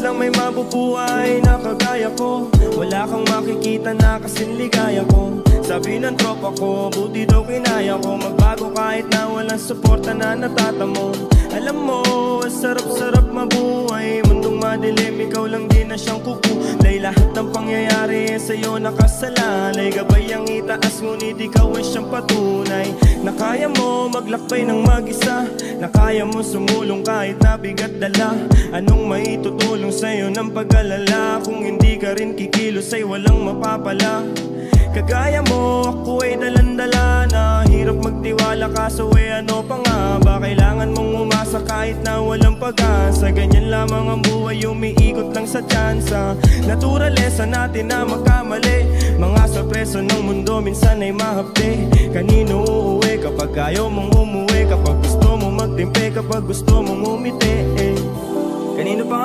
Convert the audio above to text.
sanang may mabubuhay na kagaya ko. Wala kang makikita na kasing ligaya ko. Sabi ng tropa ko, buti daw kinaya ko magbago kahit na walang suporta na natatamo. Alam mo, sarap-sarap mabuhay. Mundong madilim, ikaw lang din na siyang kukulay. Lahat ng pangyayari sa'yo nakasalalay. Gabay ang itaas, ngunit ikaw ay siyang patunay na kaya mo maglakbay ng mag-isa, na kaya mo sumulong kahit na bigat dala. Anong maitutulong sa'yo ng pag-alala? Kung hindi ka rin kikilos ay walang mapapala. Kagaya mo, ako ay dalandala na hirap magtiwala, kaso ano pa nga ba? Kailangan mong umasa kahit na walang pag-asa. Ganyan lamang ang buhay, umiikot lang sa tsansa. Naturalesa natin na magkamali. Mga sorpreso ng mundo minsan ay mahapde. Kanino uuwi kapag ayaw mong umuwi? Kapag gusto mong magtimpe, kapag gusto mong umiti Kanino pa